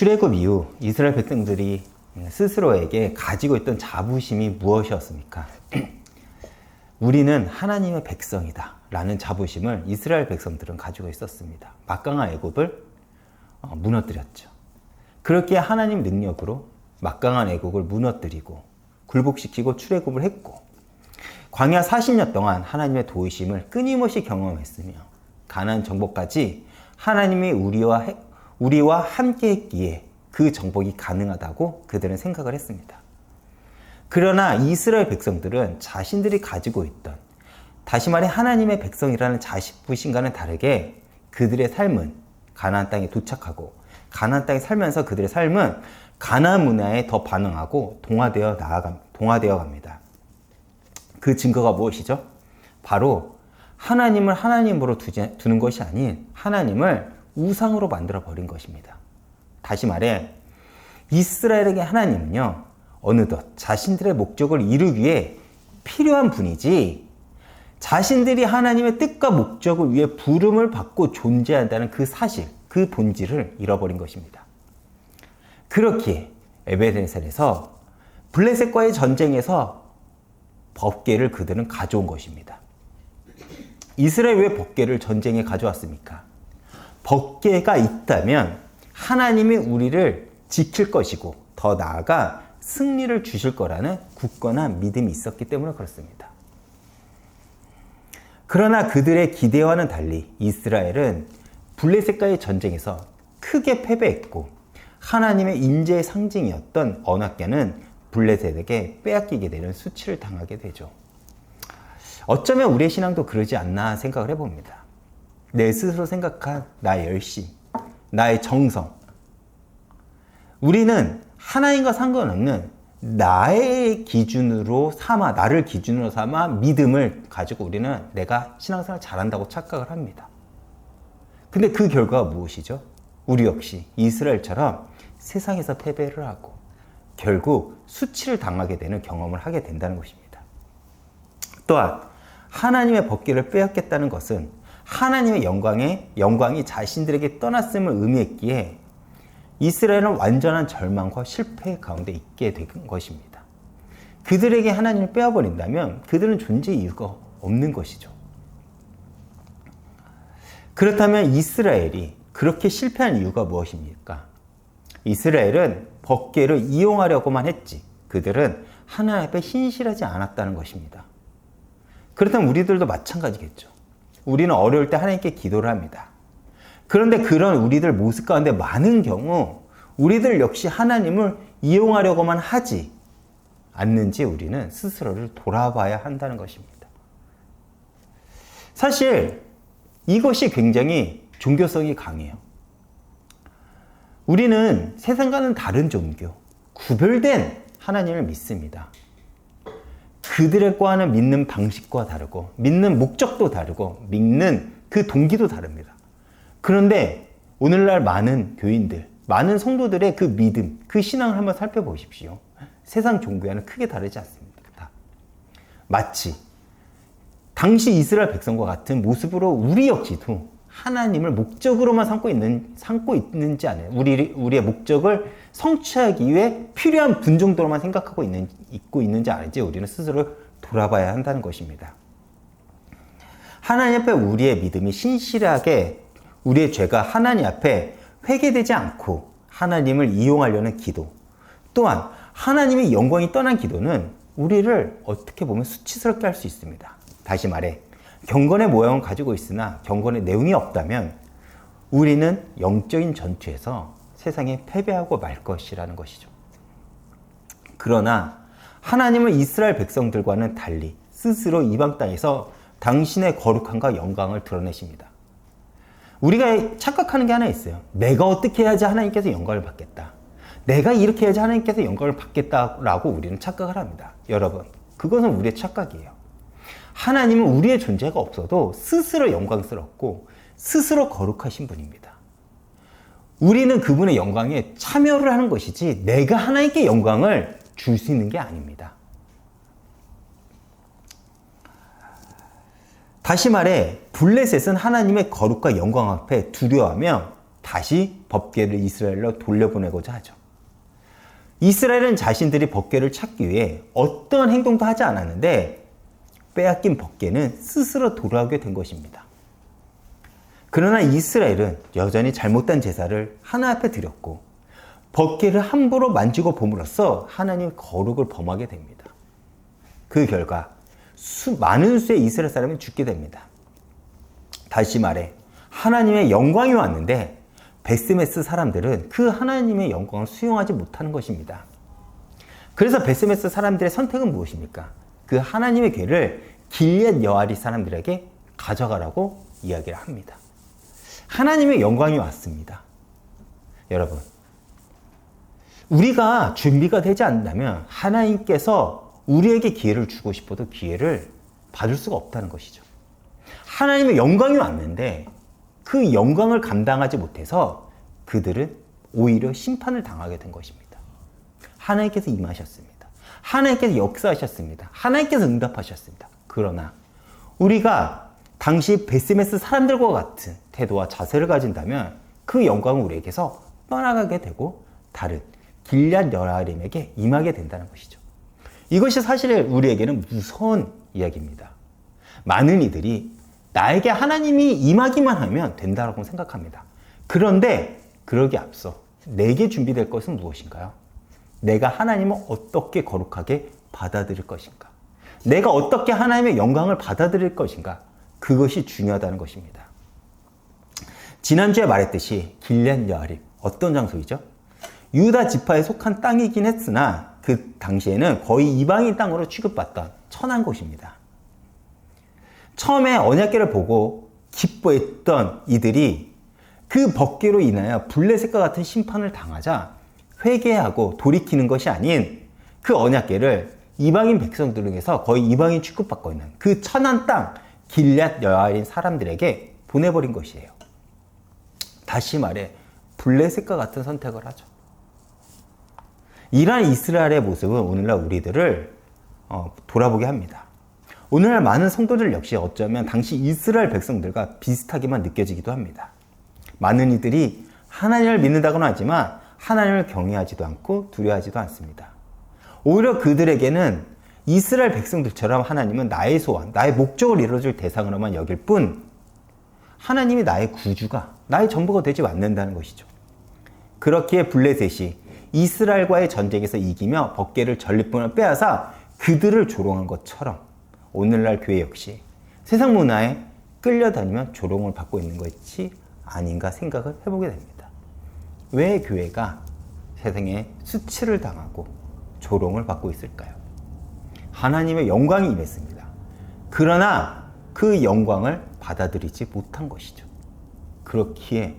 출애굽 이후 이스라엘 백성들이 스스로에게 가지고 있던 자부심이 무엇이었습니까? 우리는 하나님의 백성이다 라는 자부심을 이스라엘 백성들은 가지고 있었습니다. 막강한 애굽을 무너뜨렸죠. 그렇게 하나님 능력으로 막강한 애국을 무너뜨리고 굴복시키고 출애굽을 했고, 광야 40년 동안 하나님의 도우심을 끊임없이 경험했으며 가나안 정복까지 하나님이 우리와 함께 했기에 그 정복이 가능하다고 그들은 생각을 했습니다. 그러나 이스라엘 백성들은 자신들이 가지고 있던, 다시 말해 하나님의 백성이라는 자부심과는 다르게 그들의 삶은 가나안 땅에 도착하고 가나안 땅에 살면서 그들의 삶은 가나안 문화에 더 반응하고 동화되어 갑니다. 그 증거가 무엇이죠? 바로 하나님을 하나님으로 두는 것이 아닌 하나님을 우상으로 만들어 버린 것입니다. 다시 말해 이스라엘에게 하나님은요, 어느덧 자신들의 목적을 이루기 위해 필요한 분이지 자신들이 하나님의 뜻과 목적을 위해 부름을 받고 존재한다는 그 사실, 그 본질을 잃어버린 것입니다. 그렇기에 에베네셀에서 블레셋과의 전쟁에서 법궤를 그들은 가져온 것입니다. 이스라엘 왜 법궤를 전쟁에 가져왔습니까? 법궤가 있다면 하나님이 우리를 지킬 것이고 더 나아가 승리를 주실 거라는 굳건한 믿음이 있었기 때문에 그렇습니다. 그러나 그들의 기대와는 달리 이스라엘은 블레셋과의 전쟁에서 크게 패배했고 하나님의 인재의 상징이었던 언약궤는 블레셋에게 빼앗기게 되는 수치를 당하게 되죠. 어쩌면 우리의 신앙도 그러지 않나 생각을 해봅니다. 내 스스로 생각한 나의 열심, 나의 정성. 우리는 하나님과 상관없는 나를 기준으로 삼아 믿음을 가지고 우리는 내가 신앙생활 잘한다고 착각을 합니다. 근데 그 결과가 무엇이죠? 우리 역시 이스라엘처럼 세상에서 패배를 하고 결국 수치를 당하게 되는 경험을 하게 된다는 것입니다. 또한 하나님의 법궤를 빼앗겠다는 것은 하나님의 영광이 자신들에게 떠났음을 의미했기에 이스라엘은 완전한 절망과 실패 가운데 있게 된 것입니다. 그들에게 하나님을 빼앗버린다면 그들은 존재 이유가 없는 것이죠. 그렇다면 이스라엘이 그렇게 실패한 이유가 무엇입니까? 이스라엘은 법궤를 이용하려고만 했지 그들은 하나님 앞에 신실하지 않았다는 것입니다. 그렇다면 우리들도 마찬가지겠죠. 우리는 어려울 때 하나님께 기도를 합니다. 그런데 그런 우리들 모습 가운데 많은 경우 우리들 역시 하나님을 이용하려고만 하지 않는지 우리는 스스로를 돌아봐야 한다는 것입니다. 사실 이것이 굉장히 종교성이 강해요. 우리는 세상과는 다른 종교, 구별된 하나님을 믿습니다. 그들과는 믿는 방식과 다르고 믿는 목적도 다르고 믿는 그 동기도 다릅니다. 그런데 오늘날 많은 교인들, 많은 성도들의 그 믿음, 그 신앙을 한번 살펴보십시오. 세상 종교와는 크게 다르지 않습니다. 마치 당시 이스라엘 백성과 같은 모습으로 우리 역시도 하나님을 목적으로만 삼고 있는지 아니에요. 우리의 목적을 성취하기 위해 필요한 분 정도로만 생각하고 있고 있는지 아닌지 우리는 스스로 돌아봐야 한다는 것입니다. 하나님 앞에 우리의 믿음이 신실하게 우리의 죄가 하나님 앞에 회개되지 않고 하나님을 이용하려는 기도, 또한 하나님의 영광이 떠난 기도는 우리를 어떻게 보면 수치스럽게 할 수 있습니다. 다시 말해 경건의 모양을 가지고 있으나 경건의 내용이 없다면 우리는 영적인 전투에서 세상에 패배하고 말 것이라는 것이죠. 그러나 하나님은 이스라엘 백성들과는 달리 스스로 이방 땅에서 당신의 거룩함과 영광을 드러내십니다. 우리가 착각하는 게 하나 있어요. 내가 어떻게 해야지 하나님께서 영광을 받겠다. 내가 이렇게 해야지 하나님께서 영광을 받겠다라고 우리는 착각을 합니다. 여러분, 그것은 우리의 착각이에요. 하나님은 우리의 존재가 없어도 스스로 영광스럽고 스스로 거룩하신 분입니다. 우리는 그분의 영광에 참여를 하는 것이지 내가 하나님께 영광을 줄 수 있는 게 아닙니다. 다시 말해 블레셋은 하나님의 거룩과 영광 앞에 두려워하며 다시 법궤를 이스라엘로 돌려보내고자 하죠. 이스라엘은 자신들이 법궤를 찾기 위해 어떤 행동도 하지 않았는데 빼앗긴 법궤는 스스로 돌아오게 된 것입니다. 그러나 이스라엘은 여전히 잘못된 제사를 하나님 앞에 드렸고 법궤를 함부로 만지고 봄으로써 하나님의 거룩을 범하게 됩니다. 그 결과 많은 수의 이스라엘 사람이 죽게 됩니다. 다시 말해 하나님의 영광이 왔는데 베스메스 사람들은 그 하나님의 영광을 수용하지 못하는 것입니다. 그래서 베스메스 사람들의 선택은 무엇입니까? 그 하나님의 궤를 길앗 여아리 사람들에게 가져가라고 이야기를 합니다. 하나님의 영광이 왔습니다. 여러분, 우리가 준비가 되지 않는다면 하나님께서 우리에게 기회를 주고 싶어도 기회를 받을 수가 없다는 것이죠. 하나님의 영광이 왔는데 그 영광을 감당하지 못해서 그들은 오히려 심판을 당하게 된 것입니다. 하나님께서 임하셨습니다. 하나님께서 역사하셨습니다. 하나님께서 응답하셨습니다. 그러나 우리가 당시 베스메스 사람들과 같은 태도와 자세를 가진다면 그 영광은 우리에게서 떠나가게 되고 다른 길앗 여아림에게 임하게 된다는 것이죠. 이것이 사실 우리에게는 무서운 이야기입니다. 많은 이들이 나에게 하나님이 임하기만 하면 된다고 생각합니다. 그런데 그러기 앞서 내게 준비될 것은 무엇인가요? 내가 하나님을 어떻게 거룩하게 받아들일 것인가? 내가 어떻게 하나님의 영광을 받아들일 것인가? 그것이 중요하다는 것입니다. 지난주에 말했듯이 길앗 여아림, 어떤 장소이죠? 유다 지파에 속한 땅이긴 했으나 그 당시에는 거의 이방인 땅으로 취급받던 천한 곳입니다. 처음에 언약궤를 보고 기뻐했던 이들이 그 법궤로 인하여 블레셋과 같은 심판을 당하자 회개하고 돌이키는 것이 아닌 그 언약궤를 이방인 백성들에게서 거의 이방인 취급받고 있는 그 천한 땅 길앗 여아린 사람들에게 보내버린 것이에요. 다시 말해 블레셋과 같은 선택을 하죠. 이러한 이스라엘의 모습은 오늘날 우리들을 돌아보게 합니다. 오늘날 많은 성도들 역시 어쩌면 당시 이스라엘 백성들과 비슷하게만 느껴지기도 합니다. 많은 이들이 하나님을 믿는다고는 하지만 하나님을 경외하지도 않고 두려워하지도 않습니다. 오히려 그들에게는 이스라엘 백성들처럼 하나님은 나의 소원, 나의 목적을 이루어줄 대상으로만 여길 뿐 하나님이 나의 구주가, 나의 전부가 되지 않는다는 것이죠. 그렇기에 블레셋이 이스라엘과의 전쟁에서 이기며 법궤를 전리품을 빼앗아 그들을 조롱한 것처럼 오늘날 교회 역시 세상 문화에 끌려다니며 조롱을 받고 있는 것이 아닌가 생각을 해보게 됩니다. 왜 교회가 세상에 수치를 당하고 조롱을 받고 있을까요? 하나님의 영광이 임했습니다. 그러나 그 영광을 받아들이지 못한 것이죠. 그렇기에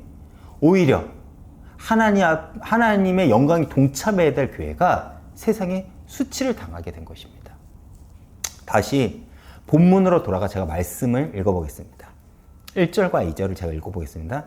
오히려 하나님의 영광이 동참해야 될 교회가 세상에 수치를 당하게 된 것입니다. 다시 본문으로 돌아가 제가 말씀을 읽어보겠습니다. 1절과 2절을 제가 읽어보겠습니다.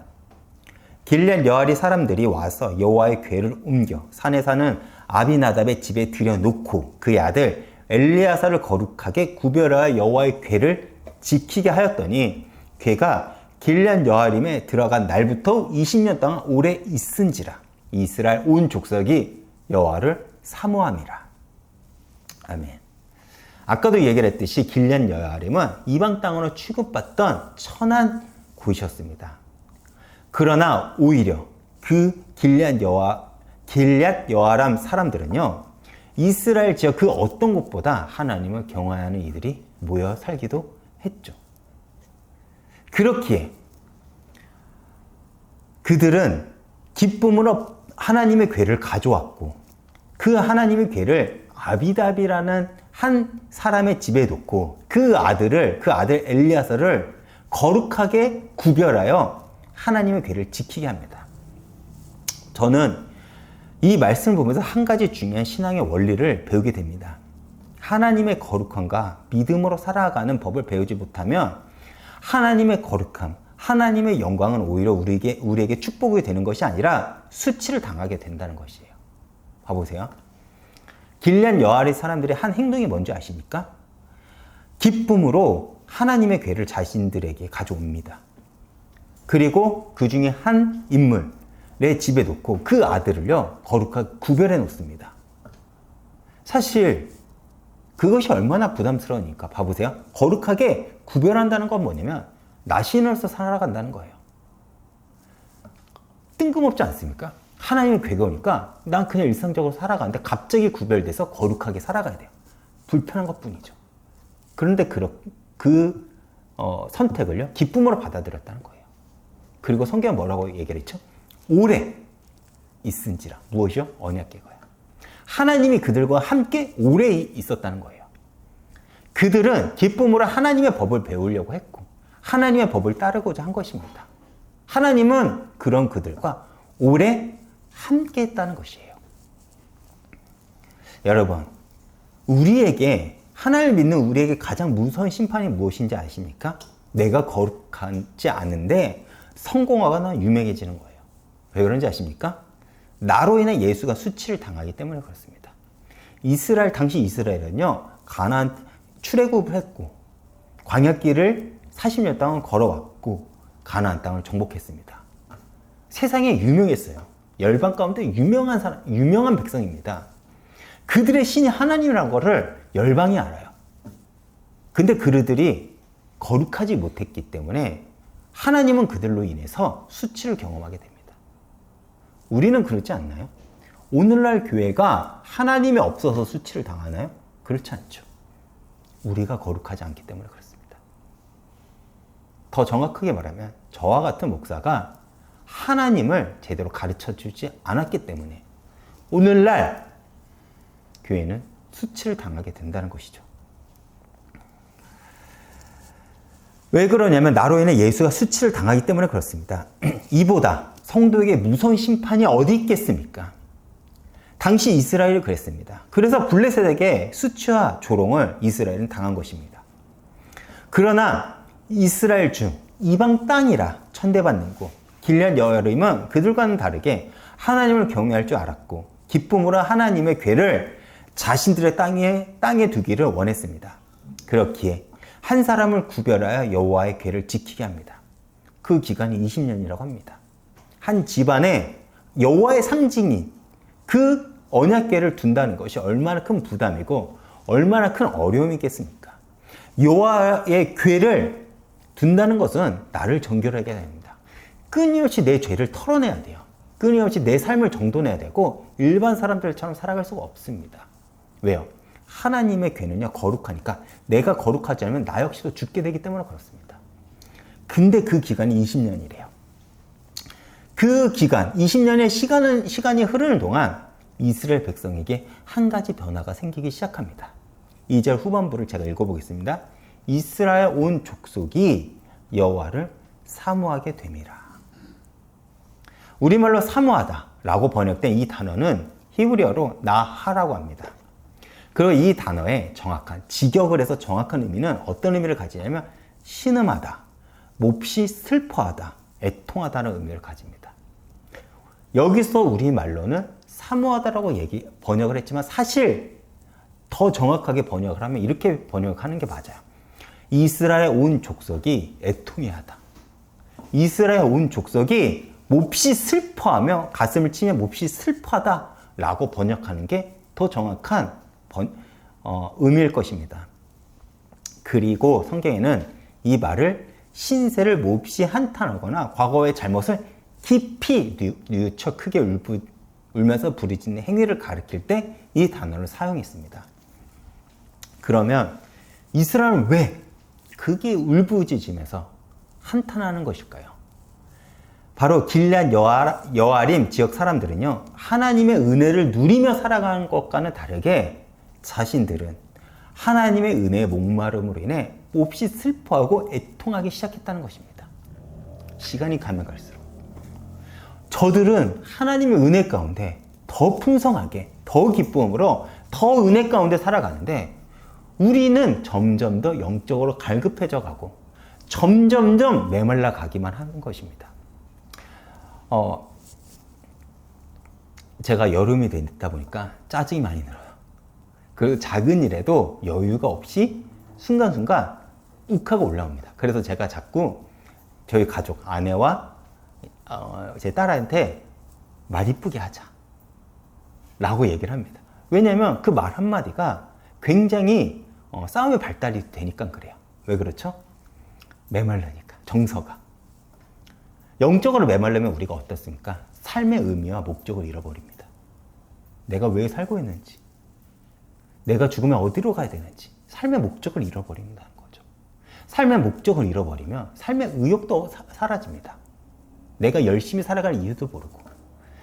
길앗 여아리 사람들이 와서 여호와의 궤를 옮겨 산에 사는 아비나답의 집에 들여놓고 그의 아들 엘리야사를 거룩하게 구별하여 여호와의 궤를 지키게 하였더니 궤가 길앗 여아림에 들어간 날부터 20년 동안 오래 있은지라 이스라엘 온 족속이 여호와를 사모함이라. 아멘. 아까도 얘기를 했듯이 길앗 여아림은 이방 땅으로 취급받던 천한 곳이었습니다. 그러나 오히려 그 길앗 여아람 사람들은요, 이스라엘 지역 그 어떤 곳보다 하나님을 경외하는 이들이 모여 살기도 했죠. 그렇기에 그들은 기쁨으로 하나님의 궤를 가져왔고 그 하나님의 궤를 아비답이라는 한 사람의 집에 놓고 그 아들 엘리야사를 거룩하게 구별하여 하나님의 궤를 지키게 합니다. 저는 이 말씀을 보면서 한 가지 중요한 신앙의 원리를 배우게 됩니다. 하나님의 거룩함과 믿음으로 살아가는 법을 배우지 못하면 하나님의 거룩함, 하나님의 영광은 오히려 우리에게 축복이 되는 것이 아니라 수치를 당하게 된다는 것이에요. 봐보세요. 길앗 여아리 사람들의 한 행동이 뭔지 아십니까? 기쁨으로 하나님의 궤를 자신들에게 가져옵니다. 그리고 그 중에 한 인물의 집에 놓고 그 아들을요, 거룩하게 구별해 놓습니다. 사실 그것이 얼마나 부담스러우니까 봐보세요. 거룩하게 구별한다는 건 뭐냐면 나신으로서 살아간다는 거예요. 뜬금없지 않습니까? 하나님의 괴거니까 난 그냥 일상적으로 살아가는데 갑자기 구별돼서 거룩하게 살아가야 돼요. 불편한 것뿐이죠. 그런데 선택을요, 기쁨으로 받아들였다는 거예요. 그리고 성경은 뭐라고 얘기를 했죠? 오래 있은지라. 무엇이요? 언약궤가요. 하나님이 그들과 함께 오래 있었다는 거예요. 그들은 기쁨으로 하나님의 법을 배우려고 했고 하나님의 법을 따르고자 한 것입니다. 하나님은 그런 그들과 오래 함께 했다는 것이에요. 여러분, 하나님을 믿는 우리에게 가장 무서운 심판이 무엇인지 아십니까? 내가 거룩하지 않은데 성공하거나 유명해지는 거예요. 왜 그런지 아십니까? 나로 인해 예수가 수치를 당하기 때문에 그렇습니다. 당시 이스라엘은요, 가나안 출애굽을 했고 광야길을 40년 동안 걸어왔고 가나안 땅을 정복했습니다. 세상에 유명했어요. 열방 가운데 유명한 백성입니다. 그들의 신이 하나님이라는 것을 열방이 알아요. 근데 그들이 거룩하지 못했기 때문에 하나님은 그들로 인해서 수치를 경험하게 됩니다. 우리는 그렇지 않나요? 오늘날 교회가 하나님이 없어서 수치를 당하나요? 그렇지 않죠. 우리가 거룩하지 않기 때문에 그렇습니다. 더 정확하게 말하면 저와 같은 목사가 하나님을 제대로 가르쳐주지 않았기 때문에 오늘날 교회는 수치를 당하게 된다는 것이죠. 왜 그러냐면 나로 인해 예수가 수치를 당하기 때문에 그렇습니다. 이보다 성도에게 무서운 심판이 어디 있겠습니까? 당시 이스라엘이 그랬습니다. 그래서 블레셋에게 수치와 조롱을 이스라엘은 당한 것입니다. 그러나 이스라엘 중 이방 땅이라 천대받는 곳 길앗 여아림은 그들과는 다르게 하나님을 경외할 줄 알았고 기쁨으로 하나님의 궤를 자신들의 땅에 두기를 원했습니다. 그렇기에 한 사람을 구별하여 여호와의 궤를 지키게 합니다. 그 기간이 20년이라고 합니다. 한 집안에 여호와의 상징인 그 언약궤를 둔다는 것이 얼마나 큰 부담이고 얼마나 큰 어려움이겠습니까? 여호와의 궤를 둔다는 것은 나를 정결하게 됩니다. 끊임없이 내 죄를 털어내야 돼요. 끊임없이 내 삶을 정돈해야 되고 일반 사람들처럼 살아갈 수가 없습니다. 왜요? 하나님의 궤는요, 거룩하니까 내가 거룩하지 않으면 나 역시도 죽게 되기 때문에 그렇습니다. 근데 그 기간이 20년이래요. 그 기간, 20년의 시간이 흐르는 동안 이스라엘 백성에게 한 가지 변화가 생기기 시작합니다. 2절 후반부를 제가 읽어보겠습니다. 이스라엘 온 족속이 여호와를 사모하게 됨이라. 우리말로 사모하다 라고 번역된 이 단어는 히브리어로 나하라고 합니다. 그리고 이 단어의 직역을 해서 정확한 의미는 어떤 의미를 가지냐면 신음하다, 몹시 슬퍼하다, 애통하다는 의미를 가집니다. 여기서 우리말로는 사모하다라고 번역을 했지만 사실 더 정확하게 번역을 하면 이렇게 번역하는 게 맞아요. 이스라엘 온 족속이 애통해하다. 이스라엘 온 족속이 몹시 슬퍼하며 가슴을 치며 몹시 슬퍼하다 라고 번역하는 게 더 정확한 의미일 것입니다. 그리고 성경에는 이 말을 신세를 몹시 한탄하거나 과거의 잘못을 깊이 뉘우쳐 크게 울면서 부르짖는 행위를 가리킬 때 이 단어를 사용했습니다. 그러면 이스라엘은 왜 그게 울부짖으면서 한탄하는 것일까요? 바로 길앗 여아림 지역 사람들은요, 하나님의 은혜를 누리며 살아가는 것과는 다르게 자신들은 하나님의 은혜의 목마름으로 인해 몹시 슬퍼하고 애통하기 시작했다는 것입니다. 시간이 가면 갈수록 저들은 하나님의 은혜 가운데 더 풍성하게, 더 기쁨으로, 더 은혜 가운데 살아가는데 우리는 점점 더 영적으로 갈급해져 가고 점점점 메말라 가기만 하는 것입니다. 제가 여름이 되다 보니까 짜증이 많이 늘어요. 그 작은 일에도 여유가 없이 순간순간 욱하고 올라옵니다. 그래서 제가 자꾸 저희 가족, 아내와 제 딸한테 말 이쁘게 하자 라고 얘기를 합니다. 왜냐면 그 말 한마디가 굉장히 싸움의 발달이 되니까 그래요. 왜 그렇죠? 메말르니까, 정서가. 영적으로 메말르면 우리가 어떻습니까? 삶의 의미와 목적을 잃어버립니다. 내가 왜 살고 있는지, 내가 죽으면 어디로 가야 되는지, 삶의 목적을 잃어버린다는 거죠. 삶의 목적을 잃어버리면 삶의 의욕도 사라집니다. 내가 열심히 살아갈 이유도 모르고,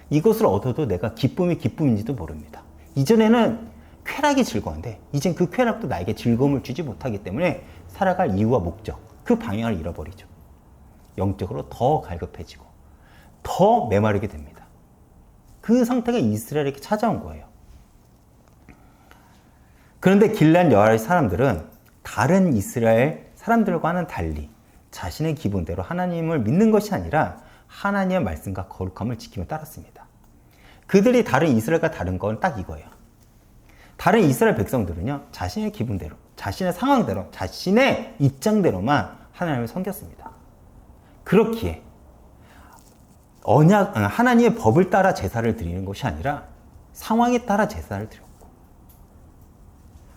이것을 얻어도 내가 기쁨이 기쁨인지도 모릅니다. 이전에는 쾌락이 즐거운데 이젠 그 쾌락도 나에게 즐거움을 주지 못하기 때문에 살아갈 이유와 목적, 그 방향을 잃어버리죠. 영적으로 더 갈급해지고 더 메마르게 됩니다. 그 상태가 이스라엘에게 찾아온 거예요. 그런데 길앗 여아의 사람들은 다른 이스라엘 사람들과는 달리 자신의 기분대로 하나님을 믿는 것이 아니라 하나님의 말씀과 거룩함을 지키며 따랐습니다. 그들이 다른 이스라엘과 다른 건 딱 이거예요. 다른 이스라엘 백성들은요, 자신의 기분대로, 자신의 상황대로, 자신의 입장대로만 하나님을 섬겼습니다. 그렇기에 하나님의 법을 따라 제사를 드리는 것이 아니라 상황에 따라 제사를 드렸고,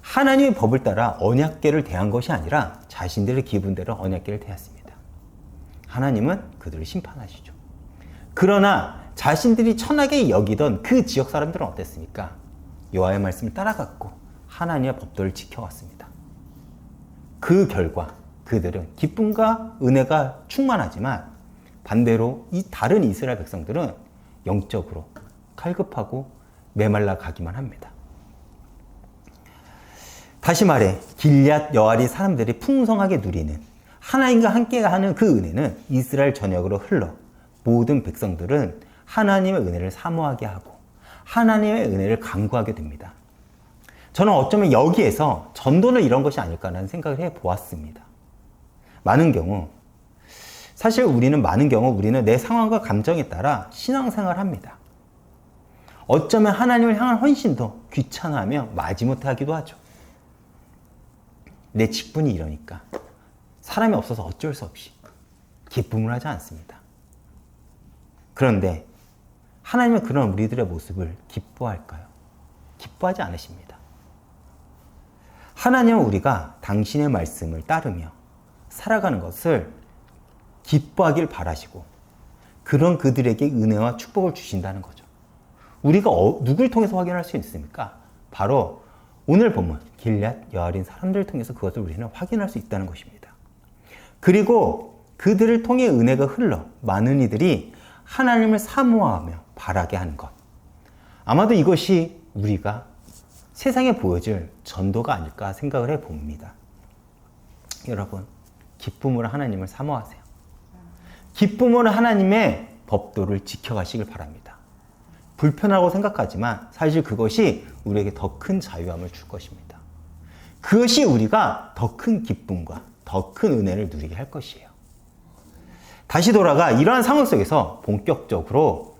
하나님의 법을 따라 언약궤를 대한 것이 아니라 자신들의 기분대로 언약궤를 대했습니다. 하나님은 그들을 심판하시죠. 그러나 자신들이 천하게 여기던 그 지역 사람들은 어땠습니까? 여호와의 말씀을 따라갔고 하나님의 법도를 지켜왔습니다. 그 결과 그들은 기쁨과 은혜가 충만하지만 반대로 이 다른 이스라엘 백성들은 영적으로 칼급하고 메말라 가기만 합니다. 다시 말해 길앗 여아리 사람들이 풍성하게 누리는 하나님과 함께하는 그 은혜는 이스라엘 전역으로 흘러 모든 백성들은 하나님의 은혜를 사모하게 하고 하나님의 은혜를 간구하게 됩니다. 저는 어쩌면 여기에서 전도는 이런 것이 아닐까라는 생각을 해보았습니다. 사실 우리는 많은 경우 우리는 내 상황과 감정에 따라 신앙생활을 합니다. 어쩌면 하나님을 향한 헌신도 귀찮아하며 마지못해 하기도 하죠. 내 직분이 이러니까 사람이 없어서 어쩔 수 없이 기쁨을 하지 않습니다. 그런데 하나님은 그런 우리들의 모습을 기뻐할까요? 기뻐하지 않으십니다. 하나님은 우리가 당신의 말씀을 따르며 살아가는 것을 기뻐하길 바라시고 그런 그들에게 은혜와 축복을 주신다는 거죠. 우리가 누굴 통해서 확인할 수 있습니까? 바로 오늘 본문 길앗 여아린 사람들을 통해서 그것을 우리는 확인할 수 있다는 것입니다. 그리고 그들을 통해 은혜가 흘러 많은 이들이 하나님을 사모하며 바라게 하는 것. 아마도 이것이 우리가 세상에 보여줄 전도가 아닐까 생각을 해봅니다. 여러분, 기쁨으로 하나님을 사모하세요. 기쁨으로 하나님의 법도를 지켜가시길 바랍니다. 불편하고 생각하지만 사실 그것이 우리에게 더 큰 자유함을 줄 것입니다. 그것이 우리가 더 큰 기쁨과 더 큰 은혜를 누리게 할 것이에요. 다시 돌아가 이러한 상황 속에서 본격적으로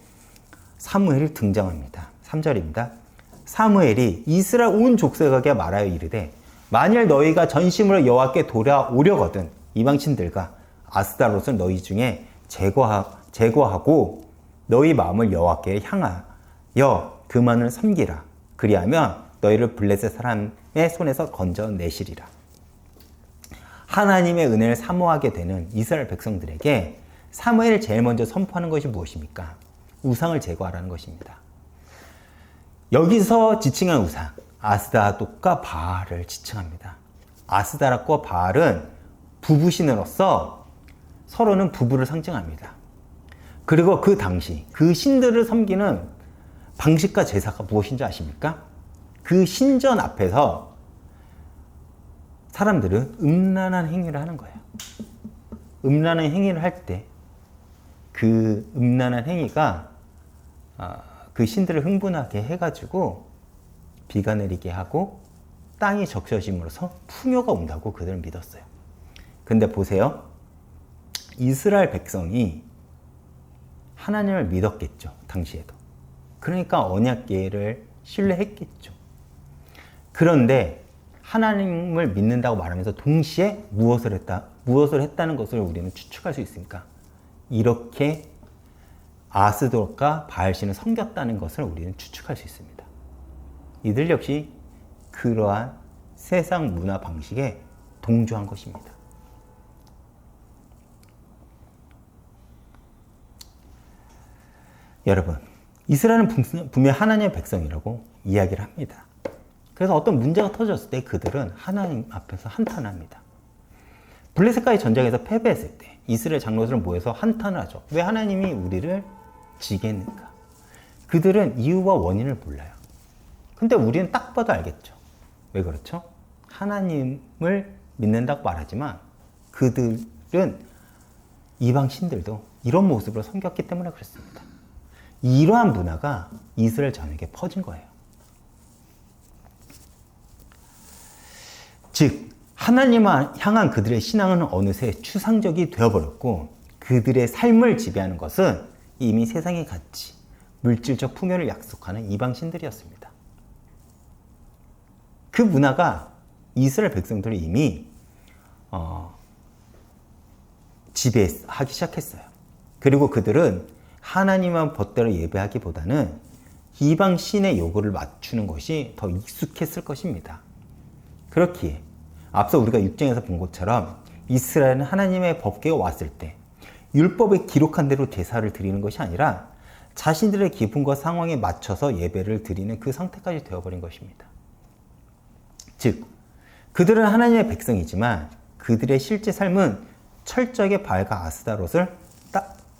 사무엘이 등장합니다. 3절입니다. 사무엘이 이스라엘 온 족속에게 말하여 이르되 만일 너희가 전심으로 여호와께 돌아오려거든 이방신들과 아스타롯을 너희 중에 제거하고 너희 마음을 여호와께 향하여 그만을 섬기라. 그리하면 너희를 블레셋 사람의 손에서 건져내시리라. 하나님의 은혜를 사모하게 되는 이스라엘 백성들에게 사무엘이 제일 먼저 선포하는 것이 무엇입니까? 우상을 제거하라는 것입니다. 여기서 지칭한 우상, 아스다롯과 바알을 지칭합니다. 아스다롯과 바알은 부부신으로서 서로는 부부를 상징합니다. 그리고 그 당시 그 신들을 섬기는 방식과 제사가 무엇인지 아십니까? 그 신전 앞에서 사람들은 음란한 행위를 하는 거예요. 음란한 행위를 할 때 그 음란한 행위가 그 신들을 흥분하게 해가지고 비가 내리게 하고 땅이 적셔짐으로써 풍요가 온다고 그들은 믿었어요. 근데 보세요. 이스라엘 백성이 하나님을 믿었겠죠. 당시에도. 그러니까 언약궤를 신뢰했겠죠. 그런데 하나님을 믿는다고 말하면서 동시에 무엇을 했다? 무엇을 했다는 것을 우리는 추측할 수 있으니까 이렇게 아스도롯과 바알신을 섬겼다는 것을 우리는 추측할 수 있습니다. 이들 역시 그러한 세상 문화 방식에 동조한 것입니다. 여러분, 이스라엘은 분명히 하나님의 백성이라고 이야기를 합니다. 그래서 어떤 문제가 터졌을 때 그들은 하나님 앞에서 한탄합니다. 블레셋과의 전쟁에서 패배했을 때 이스라엘 장로들은 모여서 한탄을 하죠. 왜 하나님이 우리를 지겠는가? 그들은 이유와 원인을 몰라요. 근데 우리는 딱 봐도 알겠죠. 왜 그렇죠? 하나님을 믿는다고 말하지만 그들은 이방 신들도 이런 모습으로 섬겼기 때문에 그렇습니다. 이러한 문화가 이스라엘 전역에 퍼진 거예요. 즉 하나님을 향한 그들의 신앙은 어느새 추상적이 되어버렸고 그들의 삶을 지배하는 것은 이미 세상의 가치, 물질적 풍요를 약속하는 이방신들이었습니다. 그 문화가 이스라엘 백성들을 이미 지배하기 시작했어요. 그리고 그들은 하나님만 멋대로 예배하기보다는 이방 신의 요구를 맞추는 것이 더 익숙했을 것입니다. 그렇기에 앞서 우리가 6장에서 본 것처럼 이스라엘은 하나님의 법궤가 왔을 때 율법에 기록한 대로 제사를 드리는 것이 아니라 자신들의 기분과 상황에 맞춰서 예배를 드리는 그 상태까지 되어버린 것입니다. 즉 그들은 하나님의 백성이지만 그들의 실제 삶은 철저하게 바알과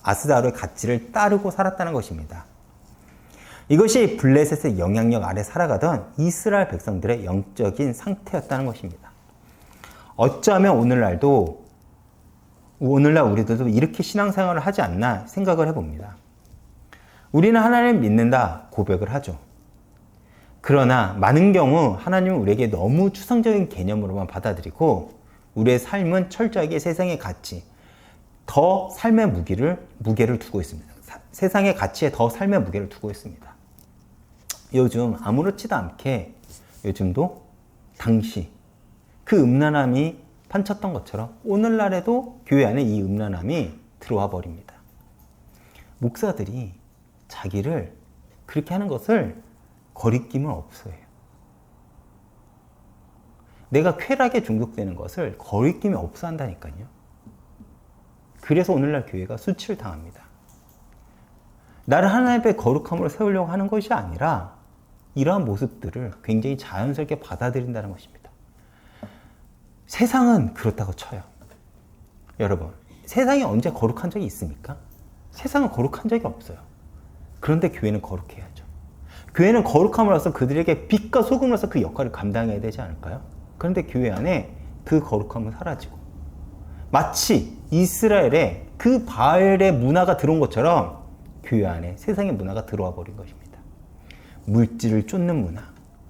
아스다로의 가치를 따르고 살았다는 것입니다. 이것이 블레셋의 영향력 아래 살아가던 이스라엘 백성들의 영적인 상태였다는 것입니다. 어쩌면 오늘날 우리들도 이렇게 신앙생활을 하지 않나 생각을 해봅니다. 우리는 하나님을 믿는다 고백을 하죠. 그러나 많은 경우 하나님은 우리에게 너무 추상적인 개념으로만 받아들이고 우리의 삶은 철저하게 세상의 가치, 더 삶의 무게를 두고 있습니다. 세상의 가치에 더 삶의 무게를 두고 있습니다. 요즘 아무렇지도 않게 요즘도 당시 그 음란함이 판쳤던 것처럼 오늘날에도 교회 안에 이 음란함이 들어와 버립니다. 목사들이 자기를 그렇게 하는 것을 거리낌은 없어요. 내가 쾌락에 중독되는 것을 거리낌이 없어 한다니까요. 그래서 오늘날 교회가 수치를 당합니다. 나를 하나님의 거룩함으로 세우려고 하는 것이 아니라 이러한 모습들을 굉장히 자연스럽게 받아들인다는 것입니다. 세상은 그렇다고 쳐요. 여러분, 세상이 언제 거룩한 적이 있습니까? 세상은 거룩한 적이 없어요. 그런데 교회는 거룩해야죠. 교회는 거룩함으로써 그들에게 빛과 소금으로서 그 역할을 감당해야 되지 않을까요? 그런데 교회 안에 그 거룩함은 사라지고 마치 이스라엘에 그 바알의 문화가 들어온 것처럼 교회 안에 세상의 문화가 들어와 버린 것입니다. 물질을 쫓는 문화,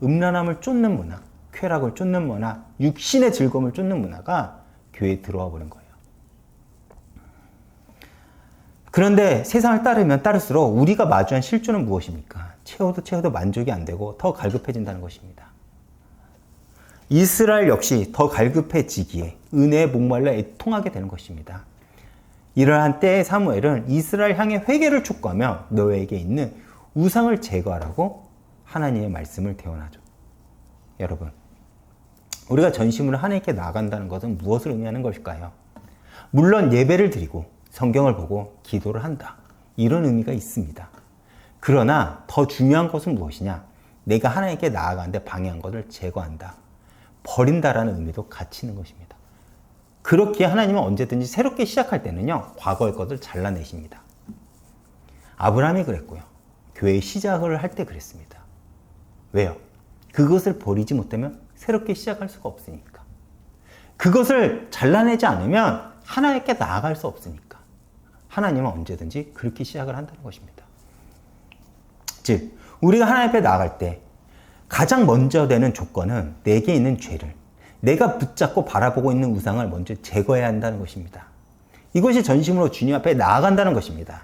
음란함을 쫓는 문화, 쾌락을 쫓는 문화, 육신의 즐거움을 쫓는 문화가 교회에 들어와 버린 거예요. 그런데 세상을 따르면 따를수록 우리가 마주한 실존은 무엇입니까? 채워도 만족이 안 되고 더 갈급해진다는 것입니다. 이스라엘 역시 더 갈급해지기에 은혜에 목말라 애통하게 되는 것입니다. 이러한 때에 사무엘은 이스라엘 향해 회개를 촉구하며 너에게 있는 우상을 제거하라고 하나님의 말씀을 대언하죠. 여러분, 우리가 전심으로 하나님께 나아간다는 것은 무엇을 의미하는 것일까요? 물론 예배를 드리고 성경을 보고 기도를 한다. 이런 의미가 있습니다. 그러나 더 중요한 것은 무엇이냐? 내가 하나님께 나아가는데 방해한 것을 제거한다. 버린다라는 의미도 같이 있는 것입니다. 그렇게 하나님은 언제든지 새롭게 시작할 때는요, 과거의 것을 잘라내십니다. 아브라함이 그랬고요. 교회의 시작을 할 때 그랬습니다. 왜요? 그것을 버리지 못하면 새롭게 시작할 수가 없으니까. 그것을 잘라내지 않으면 하나님께 나아갈 수 없으니까. 하나님은 언제든지 그렇게 시작을 한다는 것입니다. 즉, 우리가 하나님 앞에 나아갈 때 가장 먼저 되는 조건은 내게 있는 죄를, 내가 붙잡고 바라보고 있는 우상을 먼저 제거해야 한다는 것입니다. 이것이 전심으로 주님 앞에 나아간다는 것입니다.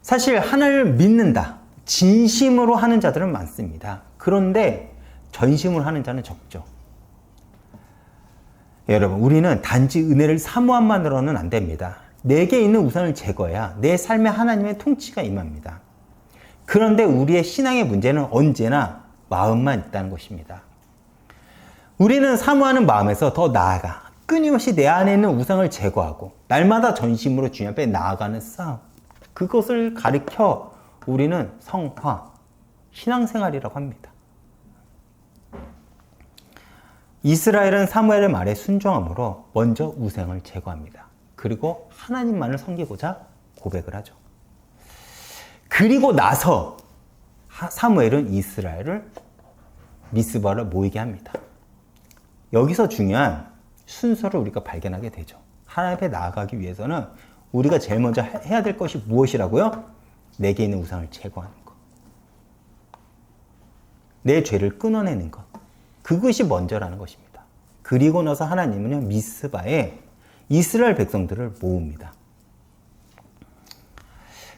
사실 하나님을 믿는다, 진심으로 하는 자들은 많습니다. 그런데 전심으로 하는 자는 적죠. 여러분, 우리는 단지 은혜를 사모함만으로는 안 됩니다. 내게 있는 우상을 제거해야 내 삶에 하나님의 통치가 임합니다. 그런데 우리의 신앙의 문제는 언제나 마음만 있다는 것입니다. 우리는 사모하는 마음에서 더 나아가 끊임없이 내 안에 있는 우상을 제거하고 날마다 전심으로 주님 앞에 나아가는 싸움, 그것을 가리켜 우리는 성화, 신앙생활이라고 합니다. 이스라엘은 사무엘의 말에 순종함으로 먼저 우상을 제거합니다. 그리고 하나님만을 섬기고자 고백을 하죠. 그리고 나서 사무엘은 이스라엘을 미스바를 모이게 합니다. 여기서 중요한 순서를 우리가 발견하게 되죠. 하나님 앞에 나아가기 위해서는 우리가 제일 먼저 해야 될 것이 무엇이라고요? 내게 있는 우상을 제거하는 것. 내 죄를 끊어내는 것. 그것이 먼저라는 것입니다. 그리고 나서 하나님은요, 미스바에 이스라엘 백성들을 모읍니다.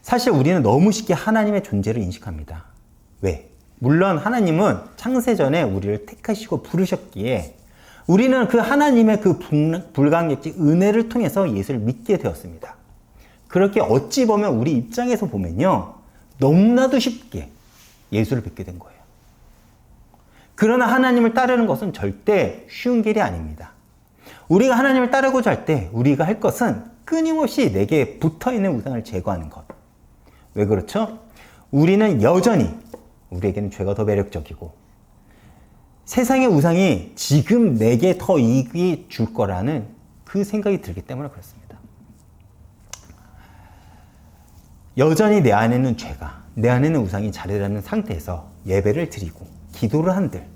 사실 우리는 너무 쉽게 하나님의 존재를 인식합니다. 왜? 물론 하나님은 창세전에 우리를 택하시고 부르셨기에 우리는 그 하나님의 그 불강력직 은혜를 통해서 예수를 믿게 되었습니다. 그렇게 어찌 보면 우리 입장에서 보면요, 너무나도 쉽게 예수를 믿게 된 거예요. 그러나 하나님을 따르는 것은 절대 쉬운 길이 아닙니다. 우리가 하나님을 따르고자 할 때 우리가 할 것은 끊임없이 내게 붙어있는 우상을 제거하는 것. 왜 그렇죠? 우리는 여전히 우리에게는 죄가 더 매력적이고 세상의 우상이 지금 내게 더 이익이 줄 거라는 그 생각이 들기 때문에 그렇습니다. 여전히 내 안에는 죄가, 내 안에는 우상이 자리 잡는 상태에서 예배를 드리고 기도를 한들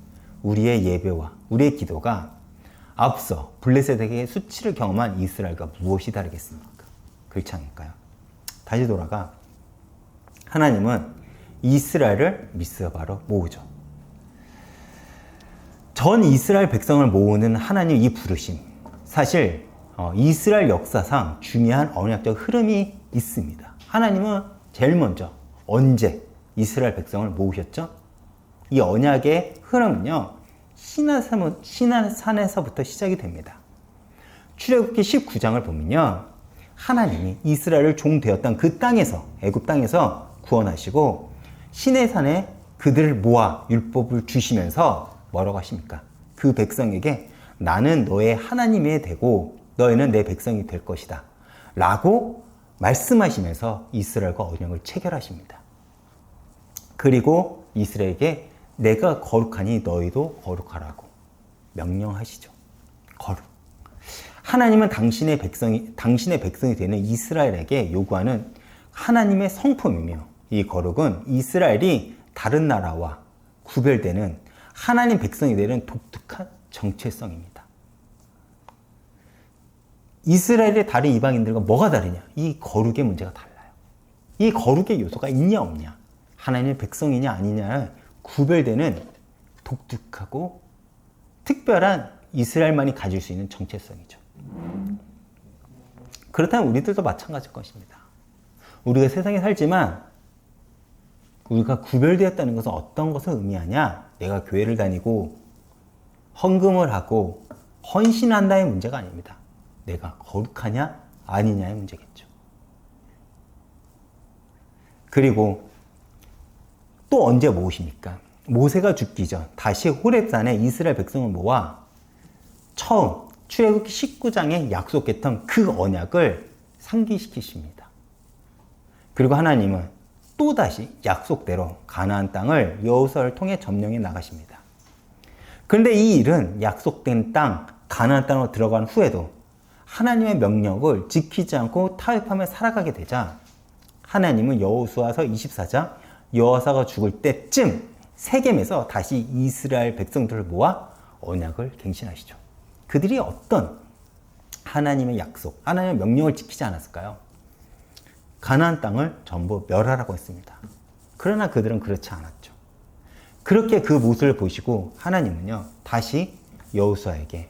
우리의 예배와 우리의 기도가 앞서 블레셋에게 수치를 경험한 이스라엘과 무엇이 다르겠습니까? 그렇지 않을까요? 다시 돌아가 하나님은 이스라엘을 미스바로 모으죠. 전 이스라엘 백성을 모으는 하나님 이 부르심, 사실 이스라엘 역사상 중요한 언약적 흐름이 있습니다. 하나님은 제일 먼저 언제 이스라엘 백성을 모으셨죠? 이 언약의 흐름은요, 시나산에서부터 시작이 됩니다. 출애굽기 19장을 보면요, 하나님이 이스라엘을 종 되었던 그 땅에서, 애굽 땅에서 구원하시고 시내산에 그들을 모아 율법을 주시면서 뭐라고 하십니까? 그 백성에게 나는 너의 하나님이 되고 너희는 내 백성이 될 것이다 라고 말씀하시면서 이스라엘과 언약을 체결하십니다. 그리고 이스라엘에게 내가 거룩하니 너희도 거룩하라고 명령하시죠. 거룩. 하나님은 당신의 백성이 되는 이스라엘에게 요구하는 하나님의 성품이며 이 거룩은 이스라엘이 다른 나라와 구별되는 하나님 백성이 되는 독특한 정체성입니다. 이스라엘의 다른 이방인들과 뭐가 다르냐? 이 거룩의 문제가 달라요. 이 거룩의 요소가 있냐 없냐? 하나님의 백성이냐 아니냐를 구별되는 독특하고 특별한 이스라엘만이 가질 수 있는 정체성이죠. 그렇다면 우리들도 마찬가지일 것입니다. 우리가 세상에 살지만 우리가 구별되었다는 것은 어떤 것을 의미하냐? 내가 교회를 다니고 헌금을 하고 헌신한다의 문제가 아닙니다. 내가 거룩하냐 아니냐의 문제겠죠. 그리고 또 언제 모으십니까? 모세가 죽기 전 다시 호렙산에 이스라엘 백성을 모아 처음 출애굽기 19장에 약속했던 그 언약을 상기시키십니다. 그리고 하나님은 또다시 약속대로 가나안 땅을 여호수아를 통해 점령해 나가십니다. 그런데 이 일은 약속된 땅 가나안 땅으로 들어간 후에도 하나님의 명령을 지키지 않고 타협하며 살아가게 되자 하나님은 여호수아서 24장 여호수아가 죽을 때쯤 세겜에서 다시 이스라엘 백성들을 모아 언약을 갱신하시죠. 그들이 어떤 하나님의 약속, 하나님의 명령을 지키지 않았을까요? 가나안 땅을 전부 멸하라고 했습니다. 그러나 그들은 그렇지 않았죠. 그렇게 그 모습을 보시고 하나님은요, 다시 여호수아에게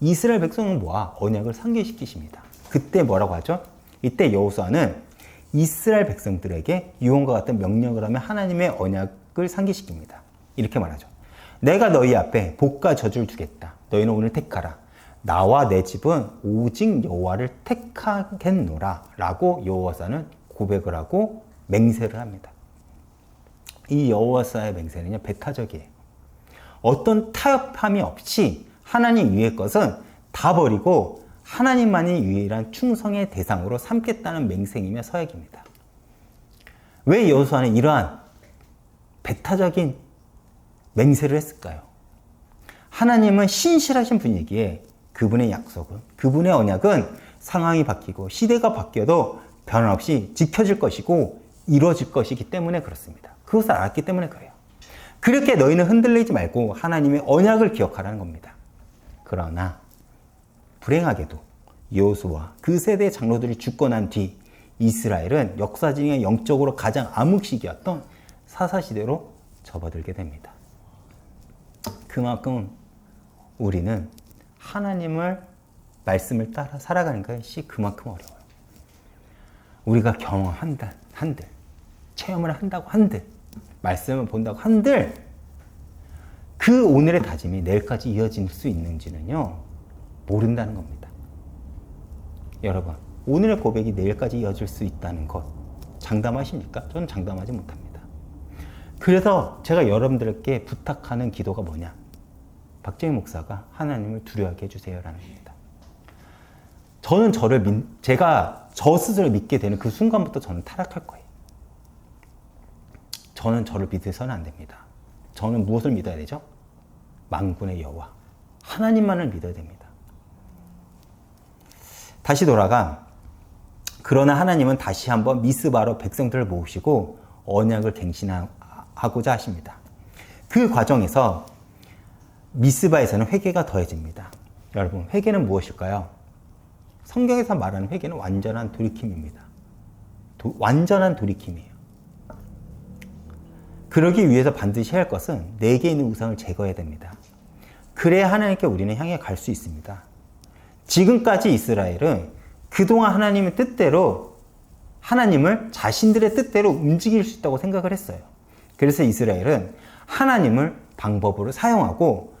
이스라엘 백성을 모아 언약을 상기시키십니다. 그때 뭐라고 하죠? 이때 여호수아는 이스라엘 백성들에게 유언과 같은 명령을 하며 하나님의 언약을 상기시킵니다. 이렇게 말하죠. 내가 너희 앞에 복과 저주를 두겠다. 너희는 오늘 택하라. 나와 내 집은 오직 여호와를 택하겠노라 라고 여호와사는 고백을 하고 맹세를 합니다. 이 여호와사의 맹세는요, 배타적이에요. 어떤 타협함이 없이 하나님 위의 것은 다 버리고 하나님만이 유일한 충성의 대상으로 삼겠다는 맹세이며 서약입니다. 왜 여호수아는 이러한 배타적인 맹세를 했을까요? 하나님은 신실하신 분이기에 그분의 약속은, 그분의 언약은 상황이 바뀌고 시대가 바뀌어도 변함없이 지켜질 것이고 이루어질 것이기 때문에 그렇습니다. 그것을 알았기 때문에 그래요. 그렇게 너희는 흔들리지 말고 하나님의 언약을 기억하라는 겁니다. 그러나 불행하게도 여호수아와 그 세대의 장로들이 죽고 난 뒤 이스라엘은 역사적인 영적으로 가장 암흑시기였던 사사시대로 접어들게 됩니다. 그만큼 우리는 하나님을 말씀을 따라 살아가는 것이 그만큼 어려워요. 우리가 경험한들, 체험을 한다고 한들, 말씀을 본다고 한들 그 오늘의 다짐이 내일까지 이어질 수 있는지는요, 모른다는 겁니다. 여러분, 오늘의 고백이 내일까지 이어질 수 있다는 것 장담하십니까? 저는 장담하지 못합니다. 그래서 제가 여러분들께 부탁하는 기도가 뭐냐? 박정희 목사가 하나님을 두려워하게 해주세요라는 겁니다. 저는 제가 저 스스로 믿게 되는 그 순간부터 저는 타락할 거예요. 저는 저를 믿어서는 안 됩니다. 저는 무엇을 믿어야 되죠? 만군의 여호와 하나님만을 믿어야 됩니다. 다시 돌아가, 그러나 하나님은 다시 한번 미스바로 백성들을 모으시고 언약을 갱신하고자 하십니다. 그 과정에서 미스바에서는 회개가 더해집니다. 여러분, 회개는 무엇일까요? 성경에서 말하는 회개는 완전한 돌이킴입니다. 완전한 돌이킴이에요. 그러기 위해서 반드시 해야 할 것은 내게 있는 우상을 제거해야 됩니다. 그래야 하나님께 우리는 향해 갈 수 있습니다. 지금까지 이스라엘은 그동안 하나님의 뜻대로 하나님을 자신들의 뜻대로 움직일 수 있다고 생각을 했어요. 그래서 이스라엘은 하나님을 방법으로 사용하고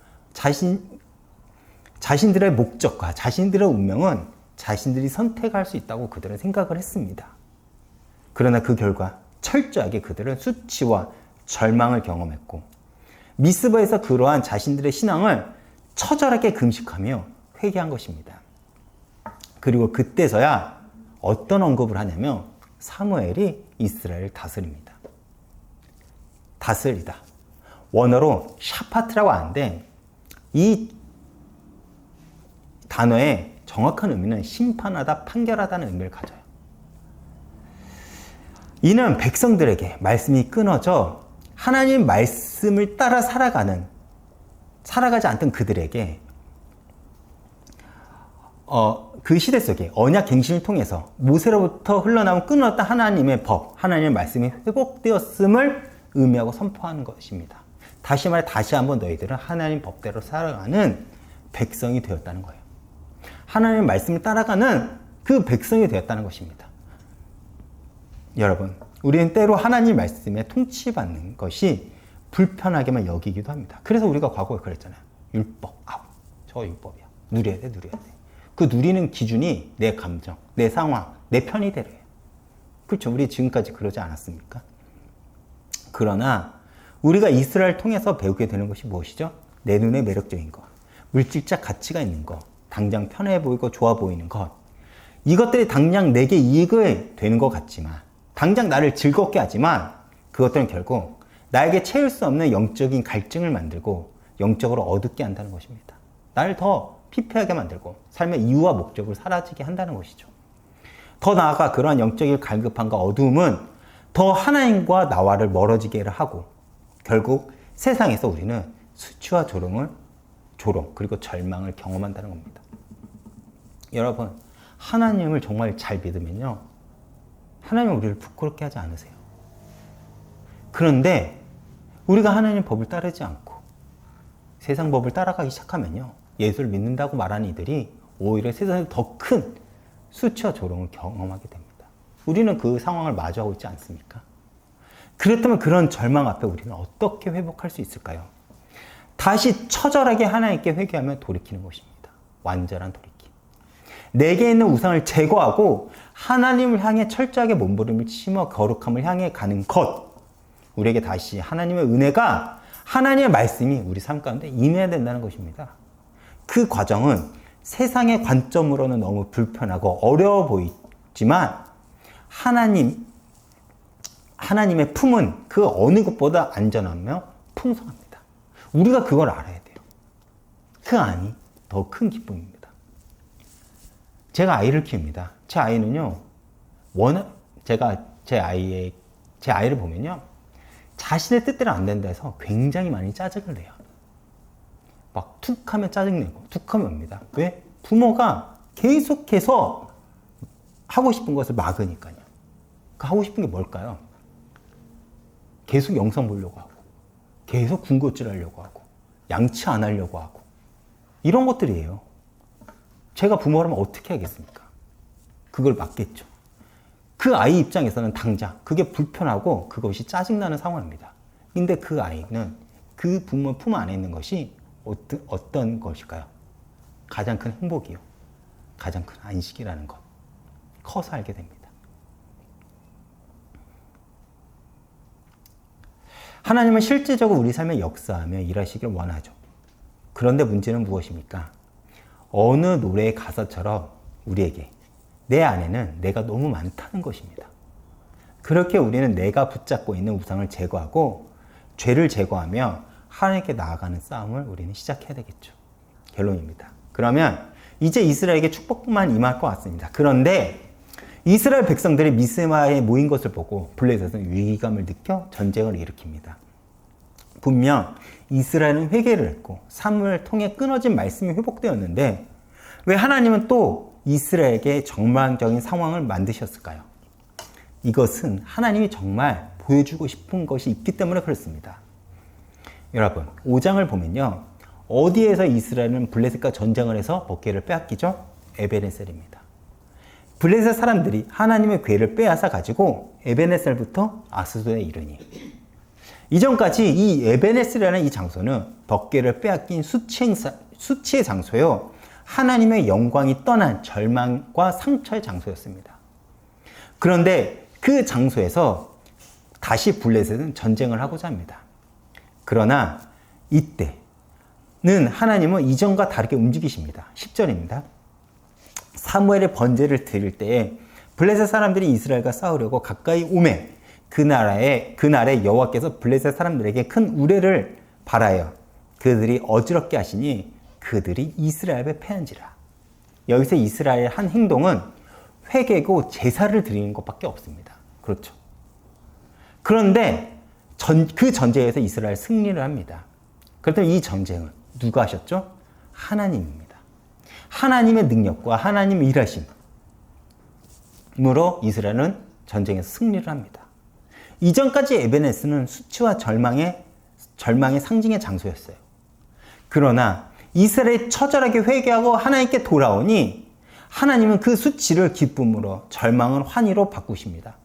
자신들의 목적과 자신들의 운명은 자신들이 선택할 수 있다고 그들은 생각을 했습니다. 그러나 그 결과 철저하게 그들은 수치와 절망을 경험했고 미스바에서 그러한 자신들의 신앙을 처절하게 금식하며 회개한 것입니다. 그리고 그때서야 어떤 언급을 하냐면 사무엘이 이스라엘을 다스립니다. 다스리다. 원어로 샤파트라고 하는데 이 단어의 정확한 의미는 심판하다, 판결하다는 의미를 가져요. 이는 백성들에게 말씀이 끊어져 하나님 말씀을 따라 살아가지 않던 그들에게 그 시대 속에 언약 갱신을 통해서 모세로부터 흘러나온 끊어졌던 하나님의 법, 하나님의 말씀이 회복되었음을 의미하고 선포하는 것입니다. 다시 말해 다시 한번 너희들은 하나님 법대로 살아가는 백성이 되었다는 거예요. 하나님의 말씀을 따라가는 그 백성이 되었다는 것입니다. 여러분, 우리는 때로 하나님 말씀에 통치받는 것이 불편하게만 여기기도 합니다. 그래서 우리가 과거에 그랬잖아요. 율법, 저 율법이야. 누려야 돼. 그 누리는 기준이 내 감정, 내 상황, 내 편의대로예요. 그렇죠? 우리 지금까지 그러지 않았습니까? 그러나 우리가 이스라엘을 통해서 배우게 되는 것이 무엇이죠? 내 눈에 매력적인 것, 물질적 가치가 있는 것, 당장 편해 보이고 좋아 보이는 것, 이것들이 당장 내게 이익이 되는 것 같지만, 당장 나를 즐겁게 하지만 그것들은 결국 나에게 채울 수 없는 영적인 갈증을 만들고 영적으로 어둡게 한다는 것입니다. 나를 더 피폐하게 만들고 삶의 이유와 목적을 사라지게 한다는 것이죠. 더 나아가 그러한 영적인 갈급함과 어두움은 더 하나님과 나와를 멀어지게 하고 결국 세상에서 우리는 수치와 조롱 그리고 절망을 경험한다는 겁니다. 여러분, 하나님을 정말 잘 믿으면요, 하나님은 우리를 부끄럽게 하지 않으세요. 그런데 우리가 하나님 법을 따르지 않고 세상 법을 따라가기 시작하면요, 예수를 믿는다고 말하는 이들이 오히려 세상에서 더 큰 수치와 조롱을 경험하게 됩니다. 우리는 그 상황을 마주하고 있지 않습니까? 그렇다면 그런 절망 앞에 우리는 어떻게 회복할 수 있을까요? 다시 처절하게 하나님께 회개하며 돌이키는 것입니다. 완전한 돌이킴. 내게 있는 우상을 제거하고 하나님을 향해 철저하게 몸부림을 치며 거룩함을 향해 가는 것. 우리에게 다시 하나님의 은혜가, 하나님의 말씀이 우리 삶 가운데 임해야 된다는 것입니다. 그 과정은 세상의 관점으로는 너무 불편하고 어려워 보이지만 하나님의 품은 그 어느 것보다 안전하며 풍성합니다. 우리가 그걸 알아야 돼요. 그 안이 더 큰 기쁨입니다. 제가 아이를 키웁니다. 제 아이는요, 제가 제 아이를 보면요, 자신의 뜻대로 안 된다 해서 굉장히 많이 짜증을 내요. 막 툭 하면 짜증내고 툭 하면 옵니다. 왜? 부모가 계속해서 하고 싶은 것을 막으니까요. 그 하고 싶은 게 뭘까요? 계속 영상 보려고 하고, 계속 군것질 하려고 하고, 양치 안 하려고 하고, 이런 것들이에요. 제가 부모라면 어떻게 하겠습니까? 그걸 막겠죠. 그 아이 입장에서는 당장 그게 불편하고 그것이 짜증나는 상황입니다. 근데 그 아이는 그 부모 품 안에 있는 것이 어떤 것일까요? 가장 큰 행복이요. 가장 큰 안식이라는 것. 커서 알게 됩니다. 하나님은 실제적으로 우리 삶에 역사하며 일하시길 원하죠. 그런데 문제는 무엇입니까? 어느 노래의 가사처럼 우리에게 내 안에는 내가 너무 많다는 것입니다. 그렇게 우리는 내가 붙잡고 있는 우상을 제거하고 죄를 제거하며 하나님께 나아가는 싸움을 우리는 시작해야 되겠죠. 결론입니다. 그러면 이제 이스라엘에게 축복만 임할 것 같습니다. 그런데 이스라엘 백성들이 미스마에 모인 것을 보고 블레셋은 위기감을 느껴 전쟁을 일으킵니다. 분명 이스라엘은 회개를 했고 사무엘을 통해 끊어진 말씀이 회복되었는데 왜 하나님은 또 이스라엘에게 절망적인 상황을 만드셨을까요? 이것은 하나님이 정말 보여주고 싶은 것이 있기 때문에 그렇습니다. 여러분, 5장을 보면요, 어디에서 이스라엘은 블레셋과 전쟁을 해서 법궤를 빼앗기죠? 에베네셀입니다. 블레셋 사람들이 하나님의 궤를 빼앗아 가지고 에베네셀부터 아스도에 이르니, 이전까지 이 에베네셀이라는 이 장소는 법궤를 빼앗긴 수치의 장소요, 하나님의 영광이 떠난 절망과 상처의 장소였습니다. 그런데 그 장소에서 다시 블레셋은 전쟁을 하고자 합니다. 그러나 이때는 하나님은 이전과 다르게 움직이십니다. 10절입니다. 사무엘의 번제를 드릴 때에 블레셋 사람들이 이스라엘과 싸우려고 가까이 오매 그날에 여호와께서 블레셋 사람들에게 큰 우레를 발하여 그들이 어지럽게 하시니 그들이 이스라엘에 패한지라. 여기서 이스라엘의 한 행동은 회개고 제사를 드리는 것밖에 없습니다. 그렇죠. 그런데 그 전쟁에서 이스라엘 승리를 합니다. 그렇다면 이 전쟁은 누가 하셨죠? 하나님입니다. 하나님의 능력과 하나님의 일하심으로 이스라엘은 전쟁에서 승리를 합니다. 이전까지 에베네스는 수치와 절망의 상징의 장소였어요. 그러나 이스라엘이 처절하게 회개하고 하나님께 돌아오니 하나님은 그 수치를 기쁨으로, 절망을 환희로 바꾸십니다.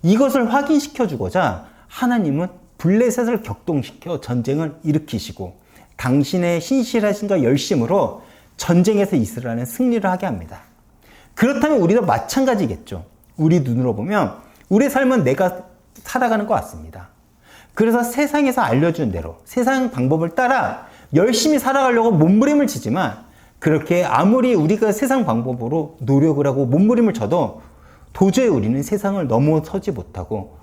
이것을 확인시켜주고자 하나님은 블레셋을 격동시켜 전쟁을 일으키시고 당신의 신실하심과 열심으로 전쟁에서 이스라엘은 승리를 하게 합니다. 그렇다면 우리도 마찬가지겠죠. 우리 눈으로 보면 우리의 삶은 내가 살아가는 것 같습니다. 그래서 세상에서 알려준 대로 세상 방법을 따라 열심히 살아가려고 몸부림을 치지만 그렇게 아무리 우리가 세상 방법으로 노력을 하고 몸부림을 쳐도 도저히 우리는 세상을 넘어서지 못하고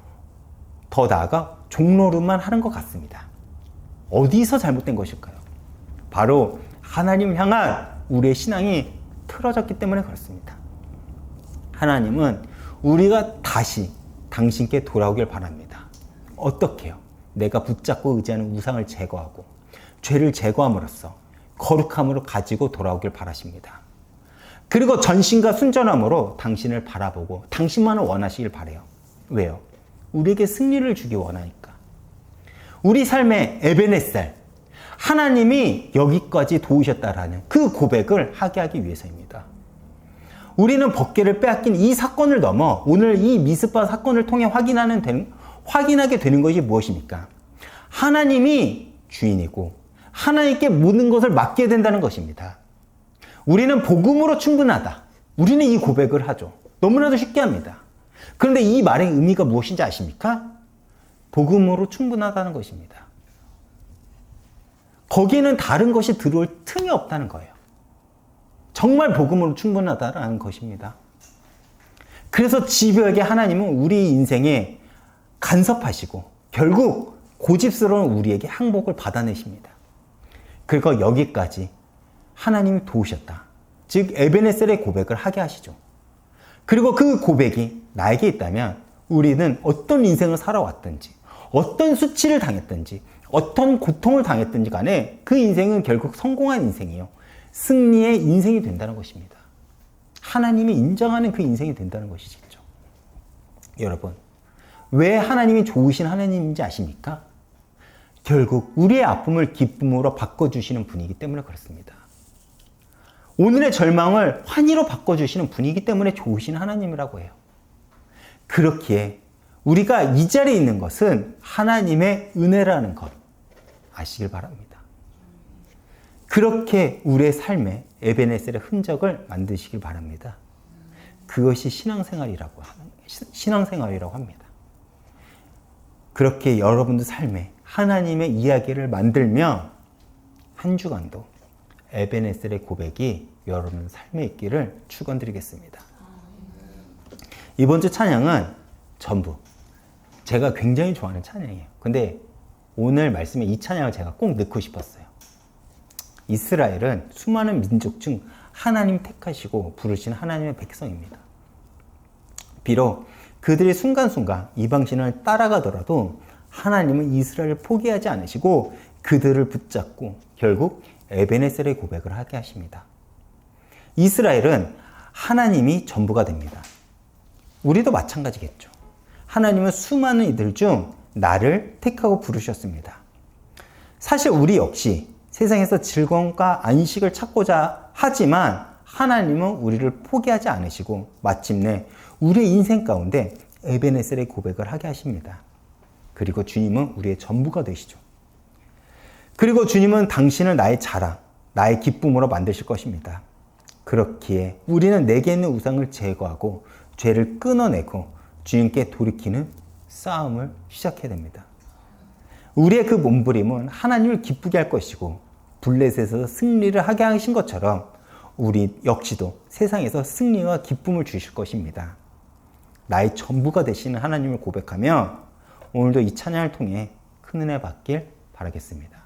더 나아가 종노릇만 하는 것 같습니다. 어디서 잘못된 것일까요? 바로 하나님을 향한 우리의 신앙이 틀어졌기 때문에 그렇습니다. 하나님은 우리가 다시 당신께 돌아오길 바랍니다. 어떻게요? 내가 붙잡고 의지하는 우상을 제거하고 죄를 제거함으로써 거룩함으로 가지고 돌아오길 바라십니다. 그리고 전심과 순전함으로 당신을 바라보고 당신만을 원하시길 바라요. 왜요? 우리에게 승리를 주기 원하니까. 우리 삶의 에베네셀, 하나님이 여기까지 도우셨다라는 그 고백을 하게 하기 위해서입니다. 우리는 법궤를 빼앗긴 이 사건을 넘어 오늘 이 미스바 사건을 통해 확인하게 되는 것이 무엇입니까? 하나님이 주인이고 하나님께 모든 것을 맡게 된다는 것입니다. 우리는 복음으로 충분하다. 우리는 이 고백을 하죠. 너무나도 쉽게 합니다. 그런데 이 말의 의미가 무엇인지 아십니까? 복음으로 충분하다는 것입니다. 거기에는 다른 것이 들어올 틈이 없다는 거예요. 정말 복음으로 충분하다는 것입니다. 그래서 집요하게 하나님은 우리 인생에 간섭하시고 결국 고집스러운 우리에게 항복을 받아내십니다. 그리고 여기까지 하나님이 도우셨다. 즉 에베네셀의 고백을 하게 하시죠. 그리고 그 고백이 나에게 있다면 우리는 어떤 인생을 살아왔든지 어떤 수치를 당했든지 어떤 고통을 당했든지 간에 그 인생은 결국 성공한 인생이요. 승리의 인생이 된다는 것입니다. 하나님이 인정하는 그 인생이 된다는 것이죠. 여러분, 왜 하나님이 좋으신 하나님인지 아십니까? 결국 우리의 아픔을 기쁨으로 바꿔주시는 분이기 때문에 그렇습니다. 오늘의 절망을 환희로 바꿔주시는 분이기 때문에 좋으신 하나님이라고 해요. 그렇기에 우리가 이 자리에 있는 것은 하나님의 은혜라는 것 아시길 바랍니다. 그렇게 우리의 삶에 에베네셀의 흔적을 만드시길 바랍니다. 그것이 신앙생활이라고 합니다. 그렇게 여러분들 삶에 하나님의 이야기를 만들며 한 주간도 에베네셀의 고백이 여러분 삶에 있기를 축원드리겠습니다. 이번 주 찬양은 전부 제가 굉장히 좋아하는 찬양이에요. 근데 오늘 말씀에 이 찬양을 제가 꼭 넣고 싶었어요. 이스라엘은 수많은 민족 중 하나님 택하시고 부르신 하나님의 백성입니다. 비록 그들이 순간순간 이방신을 따라가더라도 하나님은 이스라엘을 포기하지 않으시고 그들을 붙잡고 결국 에베네셀의 고백을 하게 하십니다. 이스라엘은 하나님이 전부가 됩니다. 우리도 마찬가지겠죠. 하나님은 수많은 이들 중 나를 택하고 부르셨습니다. 사실 우리 역시 세상에서 즐거움과 안식을 찾고자 하지만 하나님은 우리를 포기하지 않으시고 마침내 우리의 인생 가운데 에베네셀의 고백을 하게 하십니다. 그리고 주님은 우리의 전부가 되시죠. 그리고 주님은 당신을 나의 자랑, 나의 기쁨으로 만드실 것입니다. 그렇기에 우리는 내게 있는 우상을 제거하고 죄를 끊어내고 주님께 돌이키는 싸움을 시작해야 됩니다. 우리의 그 몸부림은 하나님을 기쁘게 할 것이고 블레셋에서 승리를 하게 하신 것처럼 우리 역시도 세상에서 승리와 기쁨을 주실 것입니다. 나의 전부가 되시는 하나님을 고백하며 오늘도 이 찬양을 통해 큰 은혜 받길 바라겠습니다.